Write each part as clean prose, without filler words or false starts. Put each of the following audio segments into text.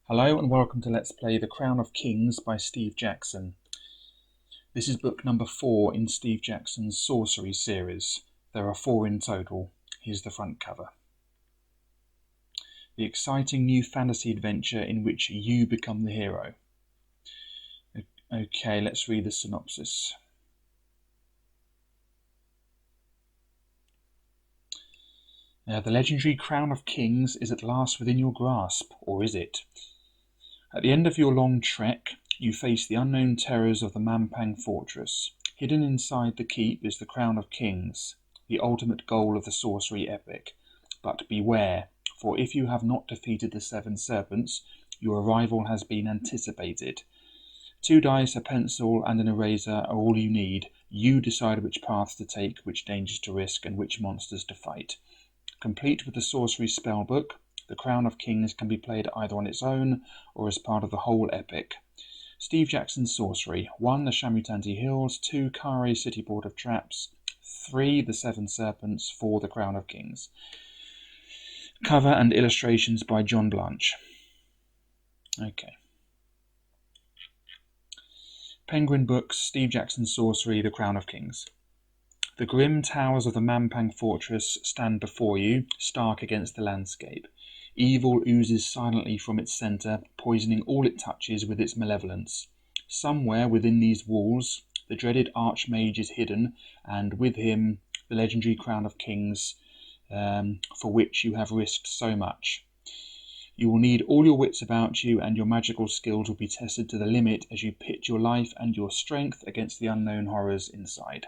Hello and welcome to Let's Play The Crown of Kings by Steve Jackson. This is book number 4 in Steve Jackson's Sorcery series. There are 4 in total. Here's the front cover. The exciting new fantasy adventure in which you become the hero. Okay, let's read the synopsis. The legendary Crown of Kings is at last within your grasp, or is it? At the end of your long trek, you face the unknown terrors of the Mampang fortress. Hidden inside the keep is the Crown of Kings, the ultimate goal of the sorcery epic. But beware, for if you have not defeated the 7 serpents, your arrival has been anticipated. 2 dice, a pencil, and an eraser are all you need. You decide which paths to take, which dangers to risk, and which monsters to fight. Complete with the sorcery spellbook, the Crown of Kings can be played either on its own or as part of the whole epic. Steve Jackson Sorcery. 1. The Shamutanti Hills. 2. Kare City Port of Traps. 3. The 7 Serpents. 4. The Crown of Kings. Cover and illustrations by John Blanche. Okay. Penguin Books, Steve Jackson Sorcery, The Crown of Kings. The grim towers of the Mampang fortress stand before you, stark against the landscape. Evil oozes silently from its centre, poisoning all it touches with its malevolence. Somewhere within these walls, the dreaded Archmage is hidden, and with him, the legendary Crown of Kings, for which you have risked so much. You will need all your wits about you, and your magical skills will be tested to the limit as you pit your life and your strength against the unknown horrors inside.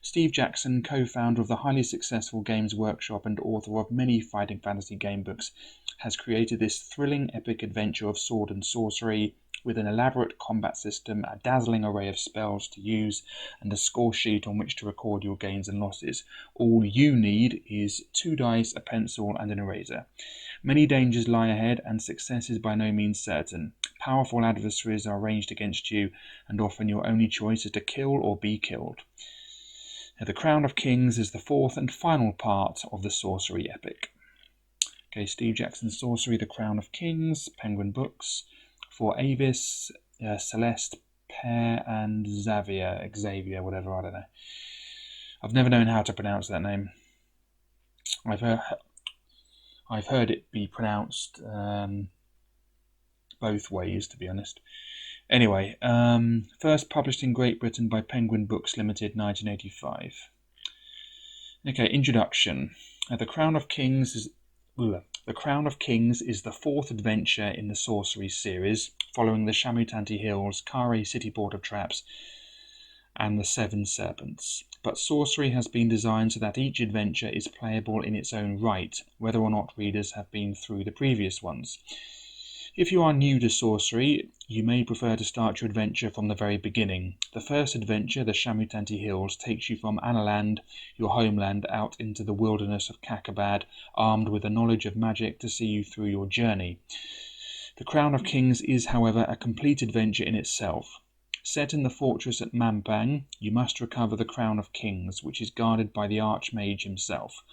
Steve Jackson, co-founder of the highly successful Games Workshop and author of many fighting fantasy game books, has created this thrilling epic adventure of sword and sorcery with an elaborate combat system, a dazzling array of spells to use, and a score sheet on which to record your gains and losses. All you need is 2 dice, a pencil, and an eraser. Many dangers lie ahead, and success is by no means certain. Powerful adversaries are ranged against you, and often your only choice is to kill or be killed. The Crown of Kings is the 4th and final part of the sorcery epic. Okay, Steve Jackson Sorcery, The Crown of Kings, Penguin Books, for Avis, Celeste, Pear, and Xavier, whatever, I don't know. I've never known how to pronounce that name. I've heard it be pronounced both ways, to be honest. Anyway, first published in Great Britain by Penguin Books Limited, 1985. Okay, introduction. The Crown of Kings is the 4th adventure in the Sorcery series, following the Shamutanti Hills, Kare City Port of Traps, and the 7 Serpents. But sorcery has been designed so that each adventure is playable in its own right, whether or not readers have been through the previous ones. If you are new to sorcery, you may prefer to start your adventure from the very beginning. The first adventure, the Shamutanti Hills, takes you from Analand, your homeland, out into the wilderness of Kakabad, armed with a knowledge of magic to see you through your journey. The Crown of Kings is, however, a complete adventure in itself. Set in the fortress at Mampang, you must recover the Crown of Kings, which is guarded by the Archmage himself.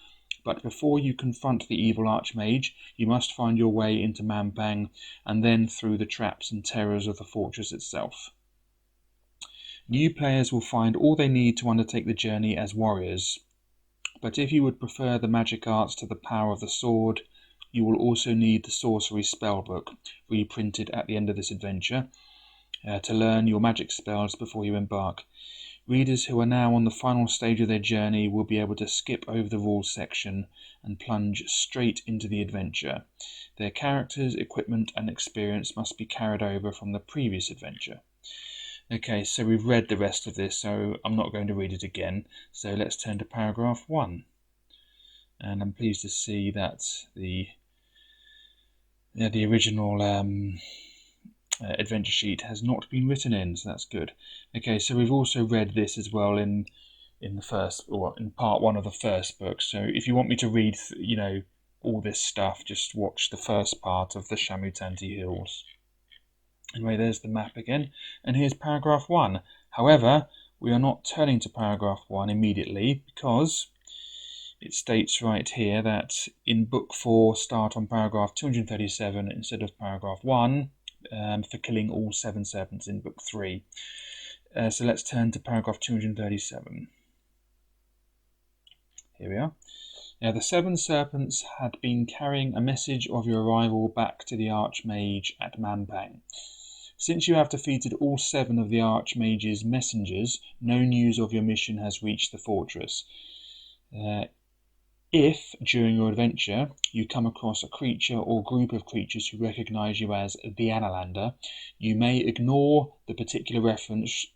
But before you confront the evil Archmage, you must find your way into Mampang, and then through the traps and terrors of the fortress itself. New players will find all they need to undertake the journey as warriors. But if you would prefer the magic arts to the power of the sword, you will also need the sorcery spellbook, reprinted at the end of this adventure, to learn your magic spells before you embark. Readers who are now on the final stage of their journey will be able to skip over the rules section and plunge straight into the adventure. Their characters, equipment, and experience must be carried over from the previous adventure. Okay, so we've read the rest of this, so I'm not going to read it again. So let's turn to paragraph 1. And I'm pleased to see that the original adventure sheet has not been written in, so that's good. Okay, so we've also read this as well in part 1 of the first book. So if you want me to read, all this stuff, just watch the first part of the Shamutanti Hills. Anyway, there's the map again, and here's paragraph 1. However, we are not turning to paragraph 1 immediately because it states right here that in Book 4, start on paragraph 237 instead of paragraph 1 for killing all 7 serpents in Book 3. So let's turn to paragraph 237. Here we are. Now, the 7 serpents had been carrying a message of your arrival back to the Archmage at Mampang. Since you have defeated all 7 of the Archmage's messengers, no news of your mission has reached the fortress. If, during your adventure, you come across a creature or group of creatures who recognize you as the Analander, you may ignore the particular reference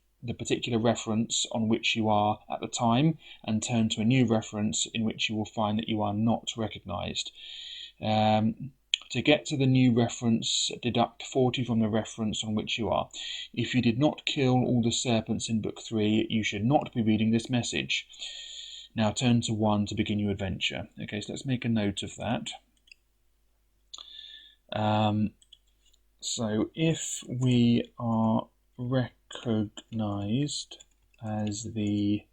on which you are at the time and turn to a new reference in which you will find that you are not recognized. To get to the new reference, deduct 40 from the reference on which you are. If you did not kill all the serpents in Book 3, you should not be reading this message. Now turn to 1 to begin your adventure. Okay, so let's make a note of that. So if we are recognized as the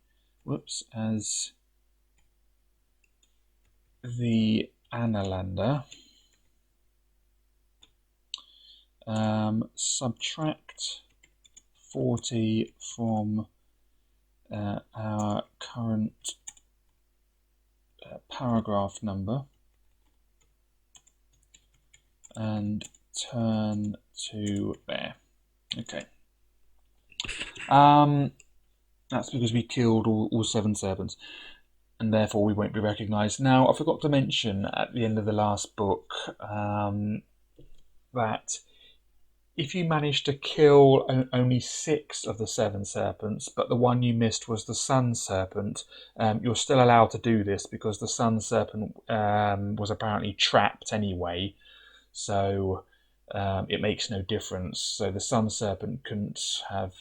Analander, subtract 40 from our current paragraph number and turn to there. Okay. That's because we killed all 7 serpents, and therefore we won't be recognised. Now, I forgot to mention at the end of the last book that if you managed to kill only 6 of the 7 serpents, but the one you missed was the sun serpent, you're still allowed to do this because the sun serpent was apparently trapped anyway, so it makes no difference. So the sun serpent couldn't have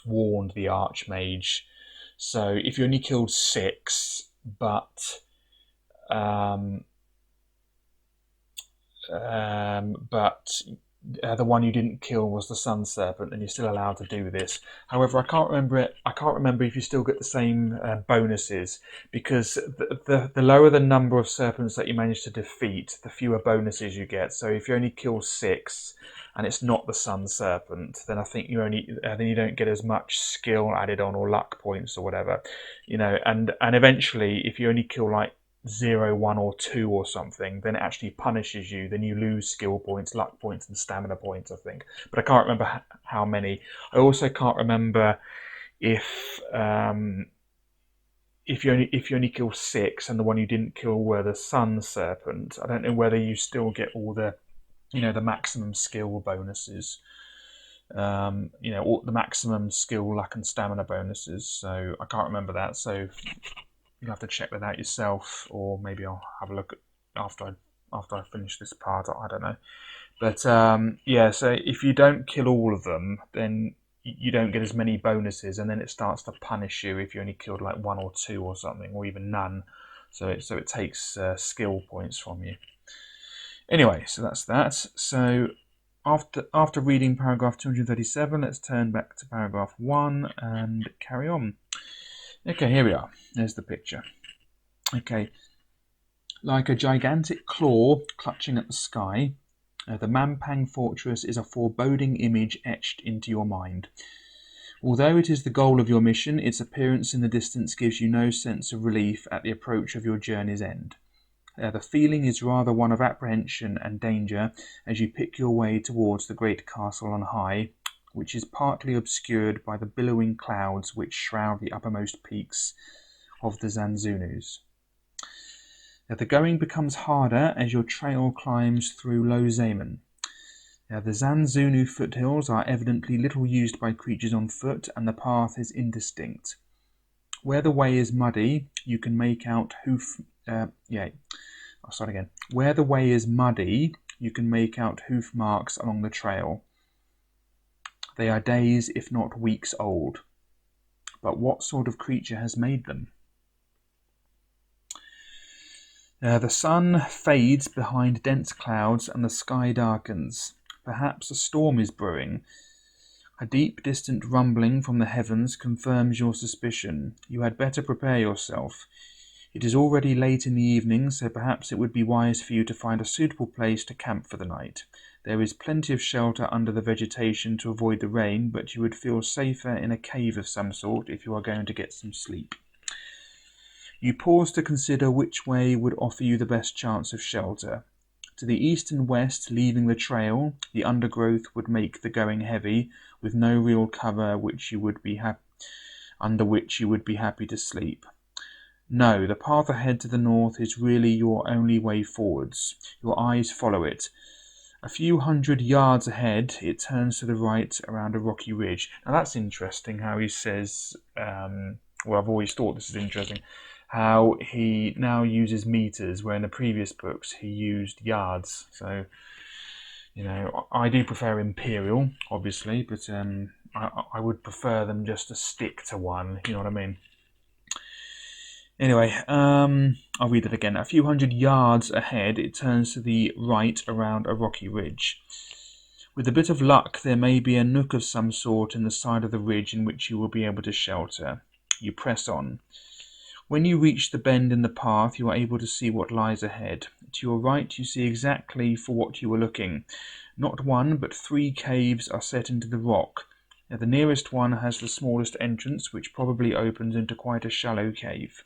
warned the Archmage. So if you only killed 6, but the one you didn't kill was the sun serpent, and you're still allowed to do this. However, I can't remember if you still get the same bonuses, because the lower the number of serpents that you manage to defeat, the fewer bonuses you get. So if you only kill 6 and it's not the sun serpent, then I think you don't get as much skill added on, or luck points or whatever, and eventually if you only kill like 0, 1 or 2 or something, then it actually punishes you. Then you lose skill points, luck points and stamina points, I think, but I can't remember how many. I also can't remember if you only kill 6 and the one you didn't kill were the sun serpent. I don't know whether you still get all the the maximum skill bonuses, all the maximum skill, luck and stamina bonuses. So I can't remember that, so you'll have to check that out yourself, or maybe I'll have a look after I finish this part. I don't know, but yeah. So if you don't kill all of them, then you don't get as many bonuses, and then it starts to punish you if you only killed like 1 or 2 or something, or even none. So it takes skill points from you. Anyway, so that's that. So after reading paragraph 237, let's turn back to paragraph 1 and carry on. Okay, here we are. There's the picture. Okay, like a gigantic claw clutching at the sky, the Mampang fortress is a foreboding image etched into your mind. Although it is the goal of your mission, its appearance in the distance gives you no sense of relief at the approach of your journey's end. The feeling is rather one of apprehension and danger as you pick your way towards the great castle on high, which is partly obscured by the billowing clouds which shroud the uppermost peaks of the Zanzunus. The going becomes harder as your trail climbs through low Zaman. The Zanzunu foothills are evidently little used by creatures on foot, and the path is indistinct. Where the way is muddy, you can make out hoof marks along the trail. They are days, if not weeks old. But what sort of creature has made them? The sun fades behind dense clouds and the sky darkens. Perhaps a storm is brewing. A deep, distant rumbling from the heavens confirms your suspicion. You had better prepare yourself. It is already late in the evening, so perhaps it would be wise for you to find a suitable place to camp for the night. There is plenty of shelter under the vegetation to avoid the rain, but you would feel safer in a cave of some sort if you are going to get some sleep. You pause to consider which way would offer you the best chance of shelter. To the east and west, leaving the trail, the undergrowth would make the going heavy, with no real cover under which you would be happy to sleep. No, the path ahead to the north is really your only way forwards. Your eyes follow it. A few 100 yards ahead, it turns to the right around a rocky ridge. Now that's interesting how he says, well, I've always thought this is interesting, how he now uses meters, where in the previous books he used yards. So, you know, I do prefer imperial, obviously, but I would prefer them just to stick to one, you know what I mean? Anyway, I'll read it again. A few 100 yards ahead, it turns to the right around a rocky ridge. With a bit of luck, there may be a nook of some sort in the side of the ridge in which you will be able to shelter. You press on. When you reach the bend in the path, you are able to see what lies ahead. To your right, you see exactly for what you were looking. Not one, but 3 caves are set into the rock. Now, the nearest one has the smallest entrance, which probably opens into quite a shallow cave.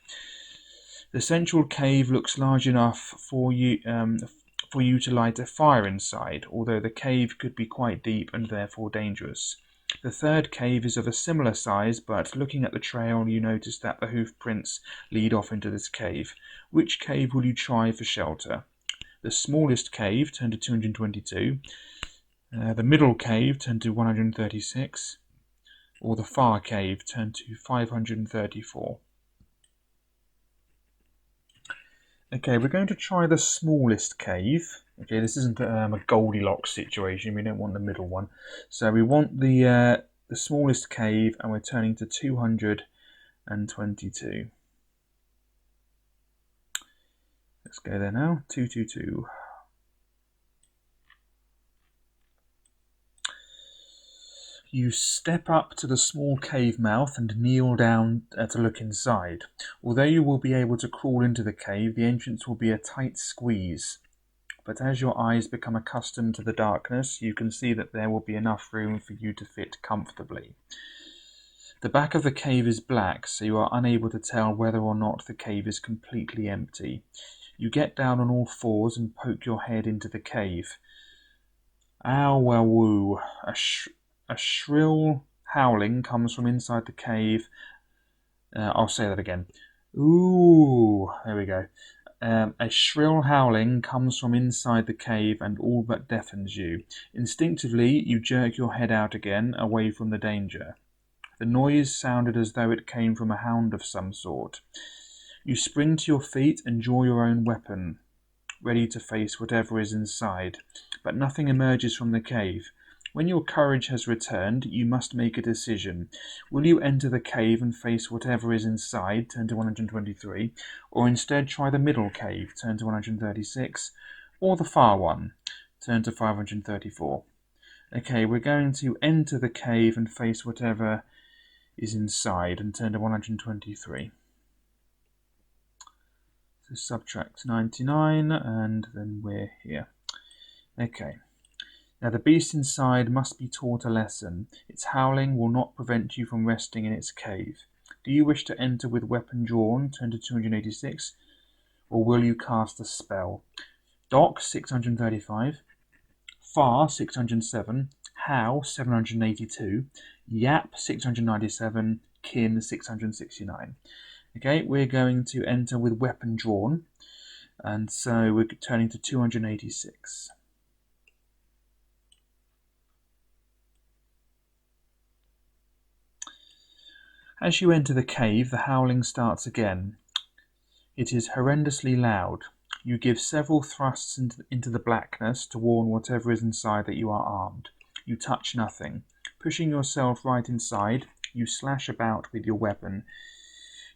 The central cave looks large enough for you to light a fire inside, although the cave could be quite deep and therefore dangerous. The third cave is of a similar size, but looking at the trail you notice that the hoof prints lead off into this cave. Which cave will you try for shelter? The smallest cave, turned to 222. The middle cave, turned to 136. Or the far cave, turned to 534. Okay, we're going to try the smallest cave. Okay, this isn't a Goldilocks situation. We don't want the middle one. So we want the smallest cave, and we're turning to 222. Let's go there now. 222. You step up to the small cave mouth and kneel down to look inside. Although you will be able to crawl into the cave, the entrance will be a tight squeeze. But as your eyes become accustomed to the darkness, you can see that there will be enough room for you to fit comfortably. The back of the cave is black, so you are unable to tell whether or not the cave is completely empty. You get down on all fours and poke your head into the cave. Ow-woo! A shrill howling comes from inside the cave. I'll say that again. Ooh, there we go. A shrill howling comes from inside the cave and all but deafens you. Instinctively, you jerk your head out again, away from the danger. The noise sounded as though it came from a hound of some sort. You spring to your feet and draw your own weapon, ready to face whatever is inside, but nothing emerges from the cave. When your courage has returned, you must make a decision. Will you enter the cave and face whatever is inside, turn to 123, or instead try the middle cave, turn to 136, or the far one, turn to 534? Okay, we're going to enter the cave and face whatever is inside, and turn to 123. So subtract 99, and then we're here. Okay. Now the beast inside must be taught a lesson. Its howling will not prevent you from resting in its cave. Do you wish to enter with weapon drawn, turn to 286, or will you cast a spell? Doc, 635. Far, 607. How, 782. Yap, 697. Kin, 669. Okay, we're going to enter with weapon drawn, and so we're turning to 286. As you enter the cave, the howling starts again. It is horrendously loud. You give several thrusts into the blackness to warn whatever is inside that you are armed. You touch nothing. Pushing yourself right inside, you slash about with your weapon.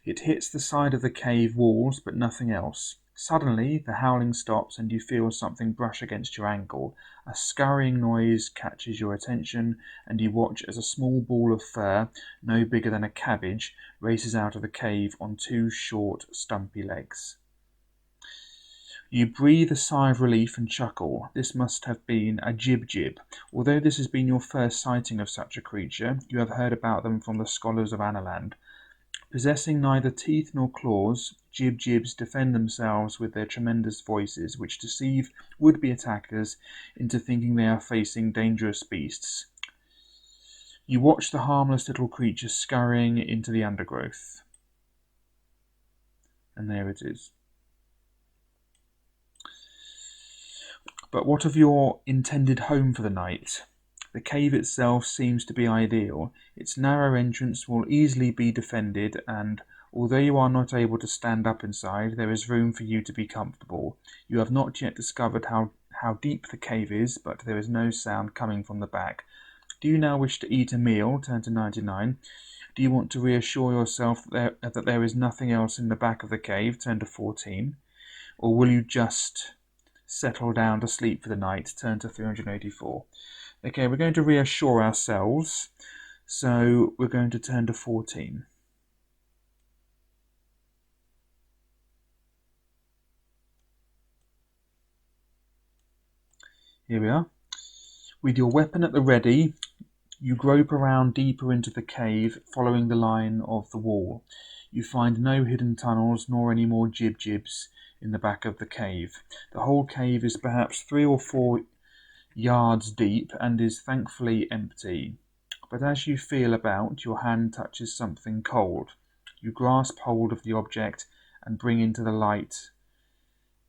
It hits the side of the cave walls, but nothing else. Suddenly, the howling stops and you feel something brush against your ankle. A scurrying noise catches your attention, and you watch as a small ball of fur, no bigger than a cabbage, races out of the cave on two short, stumpy legs. You breathe a sigh of relief and chuckle. This must have been a jib-jib. Although this has been your first sighting of such a creature, you have heard about them from the scholars of Analand. Possessing neither teeth nor claws, jib-jibs defend themselves with their tremendous voices, which deceive would-be attackers into thinking they are facing dangerous beasts. You watch the harmless little creature scurrying into the undergrowth. And there it is. But what of your intended home for the night? The cave itself seems to be ideal. Its narrow entrance will easily be defended, and although you are not able to stand up inside, there is room for you to be comfortable. You have not yet discovered how deep the cave is, but there is no sound coming from the back. Do you now wish to eat a meal? Turn to 99. Do you want to reassure yourself that there is nothing else in the back of the cave? Turn to 14. Or will you just settle down to sleep for the night? Turn to 384. Okay, we're going to reassure ourselves, so we're going to turn to 14. Here we are. With your weapon at the ready, you grope around deeper into the cave, following the line of the wall. You find no hidden tunnels, nor any more jib-jibs in the back of the cave. The whole cave is perhaps 3 or 4 yards deep and is thankfully empty. But as you feel about, your hand touches something cold. You grasp hold of the object and bring into the light.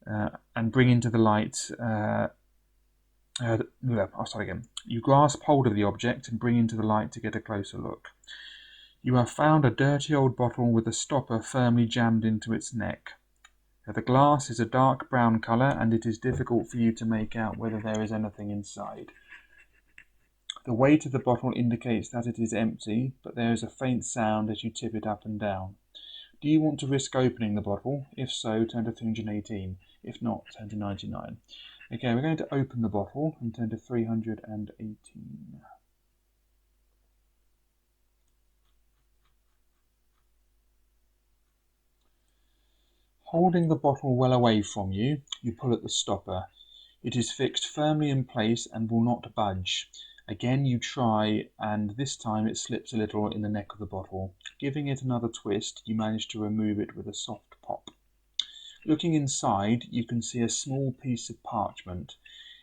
I'll start again. You grasp hold of the object and bring into the light to get a closer look. You have found a dirty old bottle with a stopper firmly jammed into its neck. The glass is a dark brown colour, and it is difficult for you to make out whether there is anything inside. The weight of the bottle indicates that it is empty, but there is a faint sound as you tip it up and down. Do you want to risk opening the bottle? If so, turn to 318. If not, turn to 99. Okay, we're going to open the bottle and turn to 318. Holding the bottle well away from you, you pull at the stopper. It is fixed firmly in place and will not budge. Again you try, and this time it slips a little in the neck of the bottle. Giving it another twist, you manage to remove it with a soft pop. Looking inside, you can see a small piece of parchment.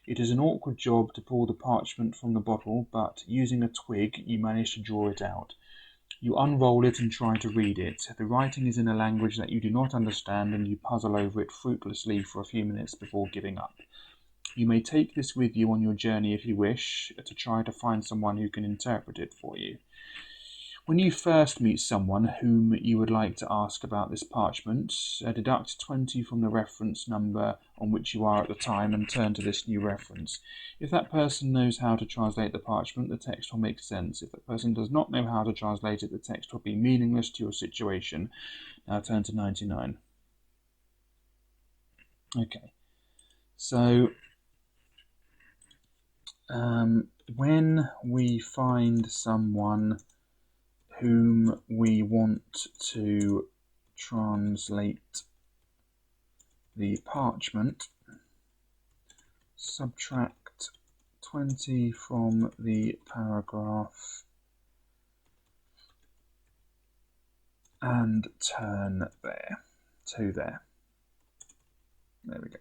It is an awkward job to pull the parchment from the bottle, but using a twig, you manage to draw it out. You unroll it and try to read it. The writing is in a language that you do not understand, and you puzzle over it fruitlessly for a few minutes before giving up. You may take this with you on your journey if you wish, to try to find someone who can interpret it for you. When you first meet someone whom you would like to ask about this parchment, deduct 20 from the reference number on which you are at the time and turn to this new reference. If that person knows how to translate the parchment, the text will make sense. If that person does not know how to translate it, the text will be meaningless to your situation. Now turn to 99. Okay, so when we find someone whom we want to translate the parchment, subtract 20 from the paragraph and turn there to there. There we go.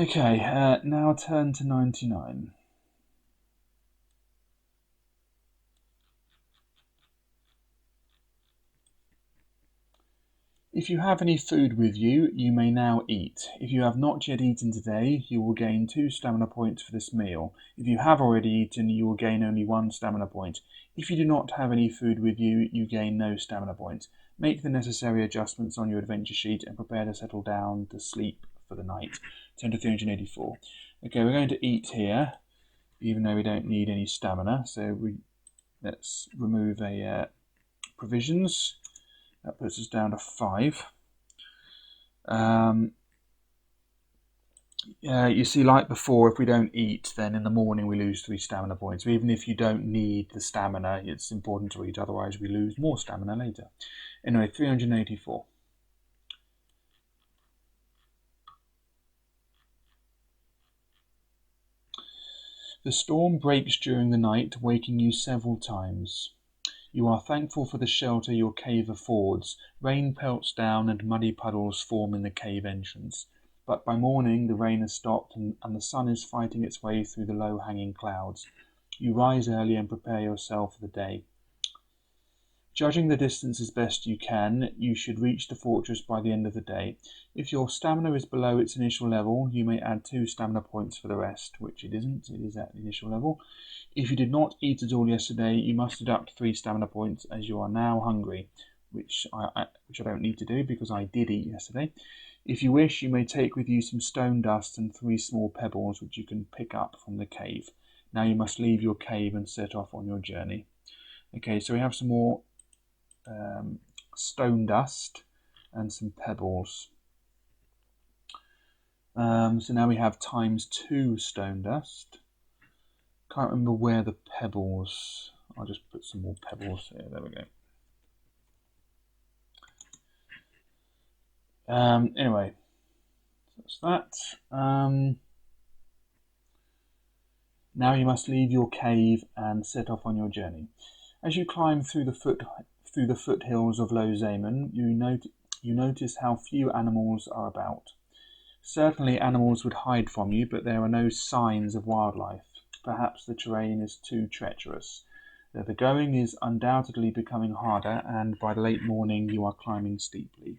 Okay, now turn to 99. If you have any food with you, you may now eat. If you have not yet eaten today, you will gain 2 stamina points for this meal. If you have already eaten, you will gain only 1 stamina point. If you do not have any food with you, you gain no stamina points. Make the necessary adjustments on your adventure sheet and prepare to settle down to sleep for the night. Turn to 384. Okay, we're going to eat here, even though we don't need any stamina. So let's remove a provisions. That puts us down to 5. You see, like before, if we don't eat, then in the morning we lose 3 stamina points. So even if you don't need the stamina, it's important to eat, otherwise we lose more stamina later. Anyway, 384. The storm breaks during the night, waking you several times. You are thankful for the shelter your cave affords. Rain pelts down and muddy puddles form in the cave entrance. But by morning the rain has stopped and the sun is fighting its way through the low-hanging clouds. You rise early and prepare yourself for the day. Judging the distance as best you can, you should reach the fortress by the end of the day. If your stamina is below its initial level, you may add 2 stamina points for the rest, which it isn't, it is at the initial level. If you did not eat at all yesterday, you must deduct 3 stamina points as you are now hungry, which I don't need to do because I did eat yesterday. If you wish, you may take with you some stone dust and 3 small pebbles which you can pick up from the cave. Now you must leave your cave and set off on your journey. Okay, so we have some more stone dust and some pebbles. So now we have ×2 stone dust. Can't remember where the pebbles. I'll just put some more pebbles here. There we go. Anyway, that's that. Now you must leave your cave and set off on your journey. As you climb through the foothills of Low Zaman, you notice how few animals are about. Certainly animals would hide from you, but there are no signs of wildlife. Perhaps the terrain is too treacherous. The going is undoubtedly becoming harder, and by the late morning you are climbing steeply.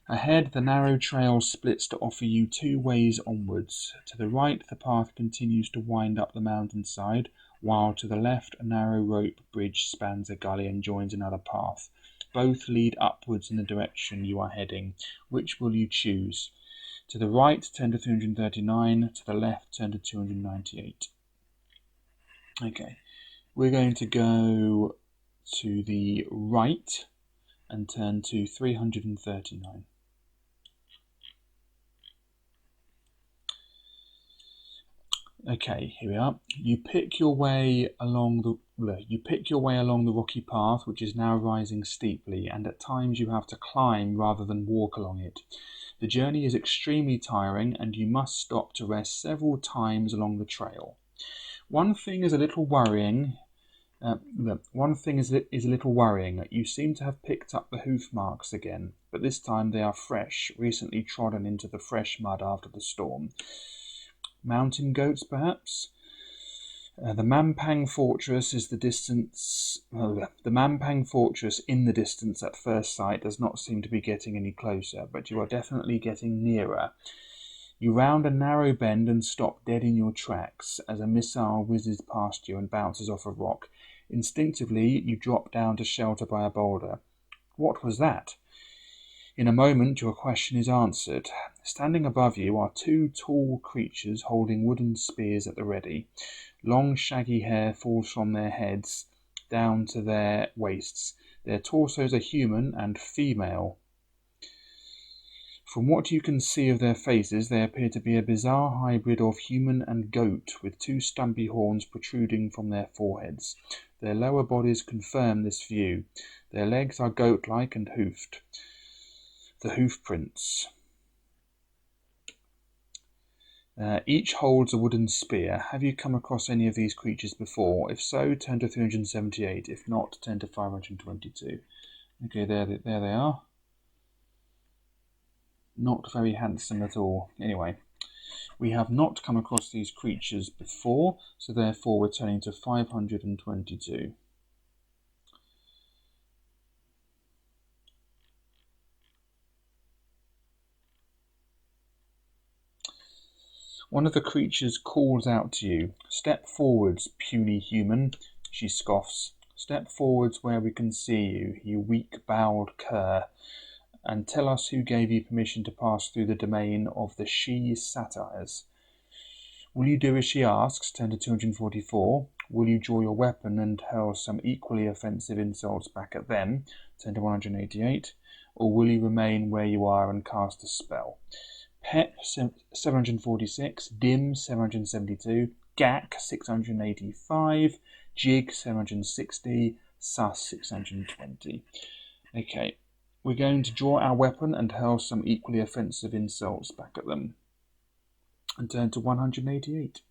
Ahead, the narrow trail splits to offer you 2 ways onwards. To the right, the path continues to wind up the mountainside, while to the left, a narrow rope bridge spans a gully and joins another path. Both lead upwards in the direction you are heading. Which will you choose? To the right, turn to 339. To the left, turn to 298. Okay, we're going to go to the right and turn to 339. Okay, here we are. You pick your way along the rocky path, which is now rising steeply, and at times you have to climb rather than walk along it. The journey is extremely tiring, and you must stop to rest several times along the trail. One thing is a little worrying. You seem to have picked up the hoof marks again, but this time they are fresh, recently trodden into the fresh mud after the storm. Mountain goats, perhaps? The Mampang Fortress is the distance. The Mampang Fortress in the distance at first sight does not seem to be getting any closer, but you are definitely getting nearer. You round a narrow bend and stop dead in your tracks as a missile whizzes past you and bounces off a rock. Instinctively, you drop down to shelter by a boulder. What was that? In a moment, your question is answered. Standing above you are 2 tall creatures holding wooden spears at the ready. Long, shaggy hair falls from their heads down to their waists. Their torsos are human and female. From what you can see of their faces, they appear to be a bizarre hybrid of human and goat, with 2 stumpy horns protruding from their foreheads. Their lower bodies confirm this view. Their legs are goat-like and hoofed. The hoof prints. Each holds a wooden spear. Have you come across any of these creatures before? If so, turn to 378. If not, turn to 522. Okay, there they are. Not very handsome at all. Anyway, we have not come across these creatures before, so therefore we're turning to 522. One of the creatures calls out to you. Step forwards, puny human, she scoffs. Step forwards where we can see you, you weak-bowed cur, and tell us who gave you permission to pass through the domain of the she-satyrs. Will you do as she asks? Turn to 244. Will you draw your weapon and hurl some equally offensive insults back at them? Turn to 188. or will you remain where you are and cast a spell? Pep 746, Dim 772, Gak 685, Jig 760, Sus 620. Okay, we're going to draw our weapon and hurl some equally offensive insults back at them. And turn to 188.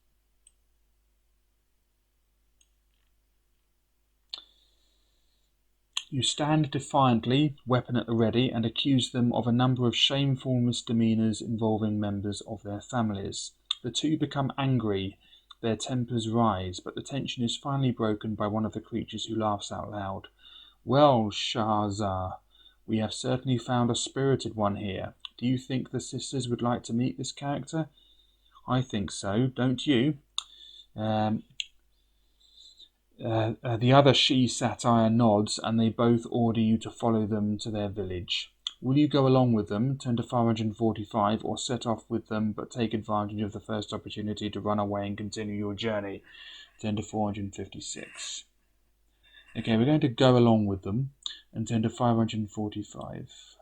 You stand defiantly, weapon at the ready, and accuse them of a number of shameful misdemeanours involving members of their families. The two become angry, their tempers rise, but the tension is finally broken by one of the creatures who laughs out loud. Well, Shahzar, we have certainly found a spirited one here. Do you think the sisters would like to meet this character? I think so, don't you? The other she-satyr nods, and they both order you to follow them to their village. Will you go along with them, turn to 545, or set off with them, but take advantage of the first opportunity to run away and continue your journey? Turn to 456. Okay, we're going to go along with them, and turn to 545.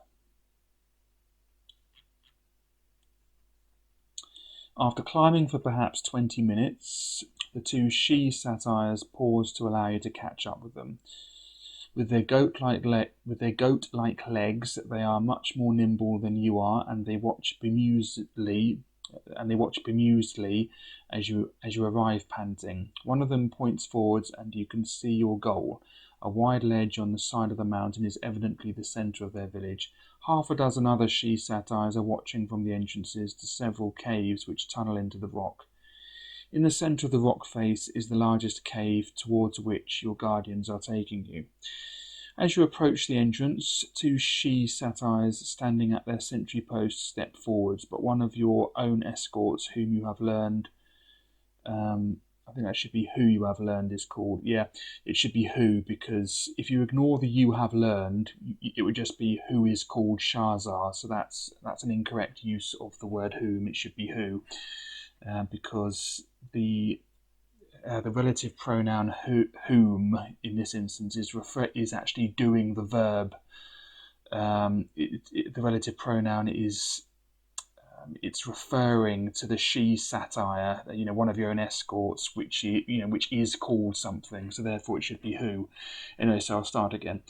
After climbing for perhaps 20 minutes, the two she-satyrs pause to allow you to catch up with them. With their goat-like legs, they are much more nimble than you are, and they watch bemusedly as you arrive panting. One of them points forwards, and you can see your goal. A wide ledge on the side of the mountain is evidently the centre of their village. Half a dozen other she-satyrs are watching from the entrances to several caves which tunnel into the rock. In the centre of the rock face is the largest cave towards which your guardians are taking you. As you approach the entrance, two she-satyrs standing at their sentry posts step forwards, but one of your own escorts, whom you have learned... I think that should be who you have learned is called. Yeah, it should be who, because if you ignore the you have learned, it would just be who is called Shahzar. So that's an incorrect use of the word whom. It should be who, because the relative pronoun whom in this instance is actually doing the verb. The relative pronoun is. It's referring to the she-satyr, one of your own escorts, which is called something. So therefore, it should be who. Anyway, so I'll start again.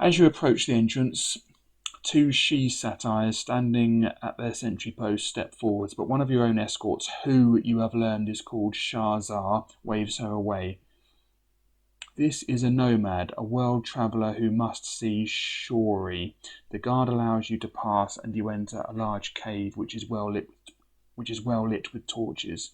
As you approach the entrance, two she-satyrs standing at their sentry post step forwards, but one of your own escorts, who you have learned is called Shahzar, waves her away. This is a nomad, a world traveller who must see Shori. The guard allows you to pass, and you enter a large cave which is well lit with torches.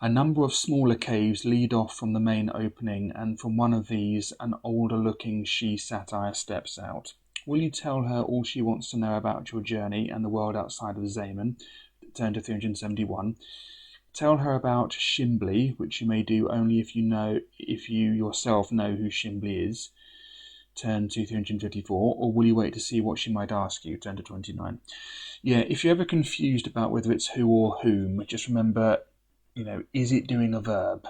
A number of smaller caves lead off from the main opening, and from one of these an older-looking she-satyr steps out. Will you tell her all she wants to know about your journey and the world outside of Zaman? Turn to 371. Tell her about Shimbli, which you may do only if you yourself know who Shimbli is. Turn to 354, or will you wait to see what she might ask you? Turn to 29. Yeah, if you're ever confused about whether it's who or whom, just remember, is it doing a verb?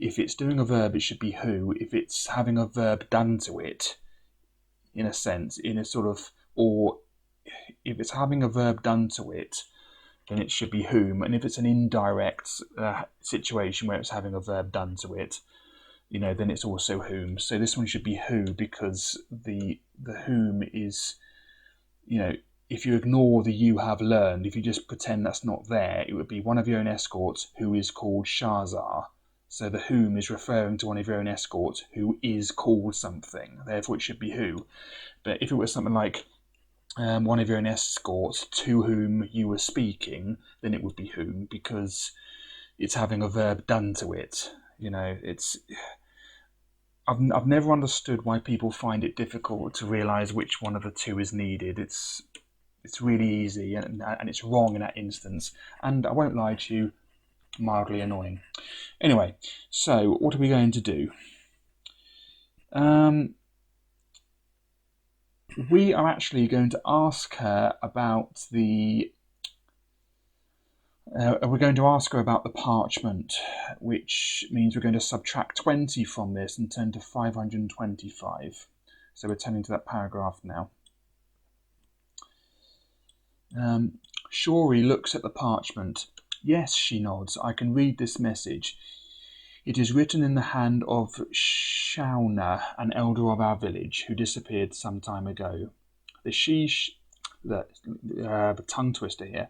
If it's doing a verb, it should be who. If it's having a verb done to it, in a sense, or if it's having a verb done to it, then it should be whom. And if it's an indirect situation where it's having a verb done to it, then it's also whom. So this one should be who, because the whom is, if you ignore the you have learned, if you just pretend that's not there, it would be one of your own escorts who is called Shahzar. So the whom is referring to one of your own escorts who is called something. Therefore it should be who. But if it was something like one of your own escorts to whom you were speaking, then it would be whom, because it's having a verb done to it. I've never understood why people find it difficult to realise which one of the two is needed. It's really easy, and it's wrong in that instance. And I won't lie to you, mildly annoying. Anyway, so what are we going to do? We are actually going to ask her about the parchment, which means we're going to subtract 20 from this and turn to 525. So we're turning to that paragraph now. Shori looks at the parchment. Yes, she nods. I can read this message. It is written in the hand of Shauna, an elder of our village, who disappeared some time ago. The tongue twister here.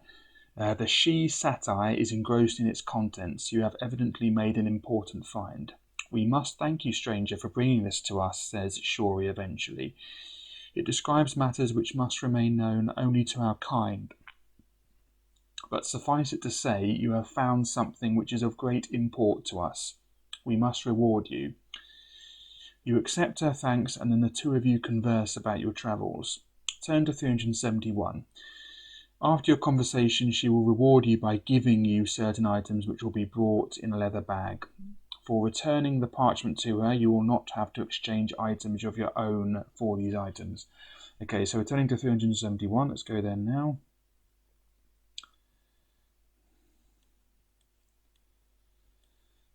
The she-satyr is engrossed in its contents. You have evidently made an important find. We must thank you, stranger, for bringing this to us, says Shori eventually. It describes matters which must remain known only to our kind. But suffice it to say, you have found something which is of great import to us. We must reward you. You accept her thanks, and then the two of you converse about your travels. Turn to 371. After your conversation, she will reward you by giving you certain items which will be brought in a leather bag. For returning the parchment to her, you will not have to exchange items of your own for these items. Okay, so returning to 371, let's go there now.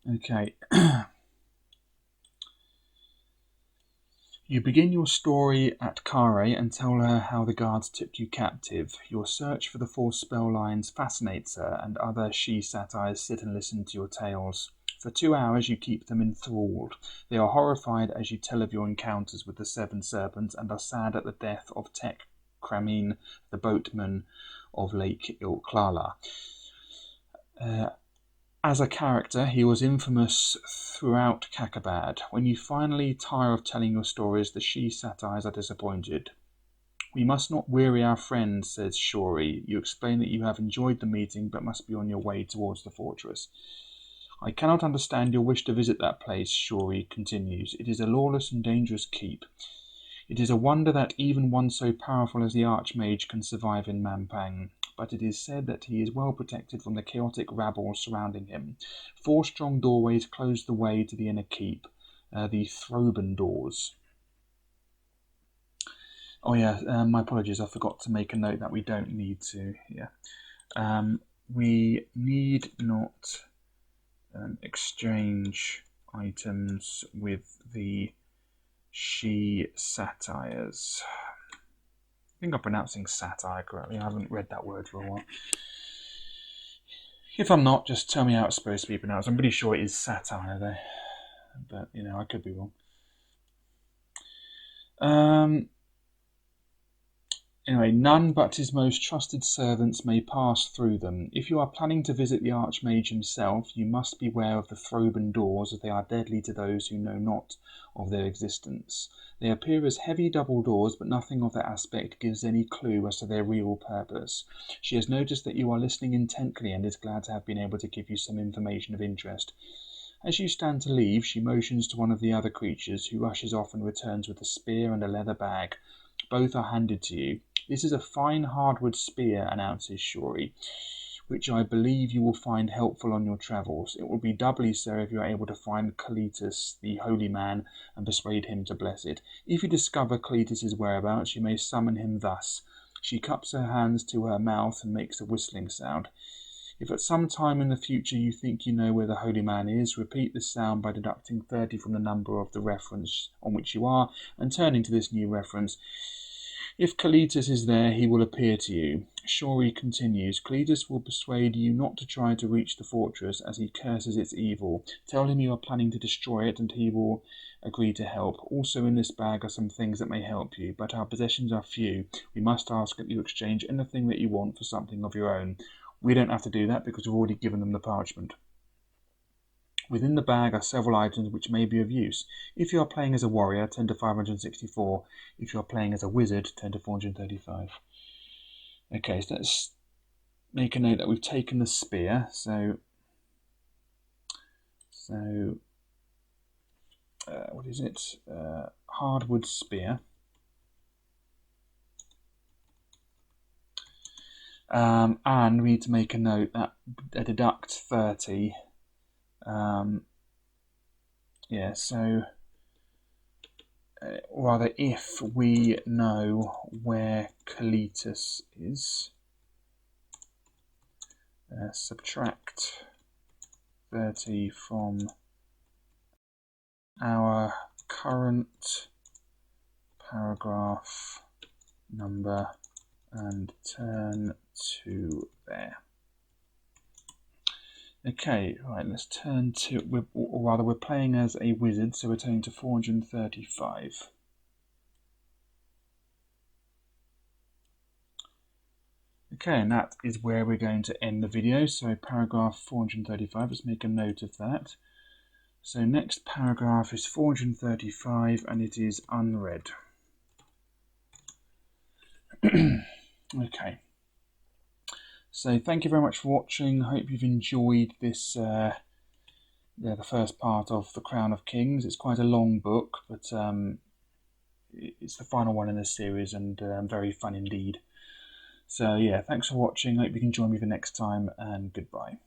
Okay. You begin your story at Kare and tell her how the guards took you captive. Your search for the 4 spell lines fascinates her, and other she-satyrs sit and listen to your tales. For 2 hours you keep them enthralled. They are horrified as you tell of your encounters with the 7 serpents and are sad at the death of Tek Kramin, the boatman of Lake Ilklala. As a character, he was infamous throughout Kakabad. When you finally tire of telling your stories, the she-satyrs are disappointed. We must not weary our friends, says Shori. You explain that you have enjoyed the meeting, but must be on your way towards the fortress. I cannot understand your wish to visit that place, Shori continues. It is a lawless and dangerous keep. It is a wonder that even one so powerful as the Archmage can survive in Mampang. But it is said that he is well protected from the chaotic rabble surrounding him. 4 strong doorways close the way to the inner keep, the Throban doors. Oh yeah, my apologies, I forgot to make a note that we don't need to, we need not exchange items with the she-satyrs. I think I'm pronouncing satire correctly. I haven't read that word for a while. If I'm not, just tell me how it's supposed to be pronounced. I'm pretty sure it is satire, though. But, I could be wrong. Anyway, none but his most trusted servants may pass through them. If you are planning to visit the Archmage himself, you must beware of the Throban doors, as they are deadly to those who know not of their existence. They appear as heavy double doors, but nothing of their aspect gives any clue as to their real purpose. She has noticed that you are listening intently and is glad to have been able to give you some information of interest. As you stand to leave, she motions to one of the other creatures, who rushes off and returns with a spear and a leather bag. Both are handed to you. This is a fine hardwood spear, announces Shori, which I believe you will find helpful on your travels. It will be doubly so if you are able to find Kalitus, the holy man, and persuade him to bless it. If you discover Kalitus's whereabouts, you may summon him thus. She cups her hands to her mouth and makes a whistling sound. If at some time in the future you think you know where the holy man is, repeat this sound by deducting 30 from the number of the reference on which you are, and turning to this new reference. If Kalitus is there, he will appear to you. Shori continues. Kalitus will persuade you not to try to reach the fortress, as he curses its evil. Tell him you are planning to destroy it, and he will agree to help. Also in this bag are some things that may help you, but our possessions are few. We must ask that you exchange anything that you want for something of your own. We don't have to do that because we've already given them the parchment. Within the bag are several items which may be of use. If you are playing as a warrior, turn to 564. If you are playing as a wizard, turn to 435. Okay, so let's make a note that we've taken the spear. So what is it? Hardwood spear. And we need to make a note that deduct 30. Rather, if we know where Kalitus is, subtract 30 from our current paragraph number and turn to there. Okay, right, let's turn to, or rather we're playing as a wizard, so we're turning to 435. Okay, and that is where we're going to end the video, so paragraph 435, let's make a note of that. So next paragraph is 435 and it is unread. Okay. So thank you very much for watching. I hope you've enjoyed this, the first part of The Crown of Kings. It's quite a long book, but it's the final one in the series and very fun indeed. So yeah, thanks for watching. I hope you can join me the next time, and goodbye.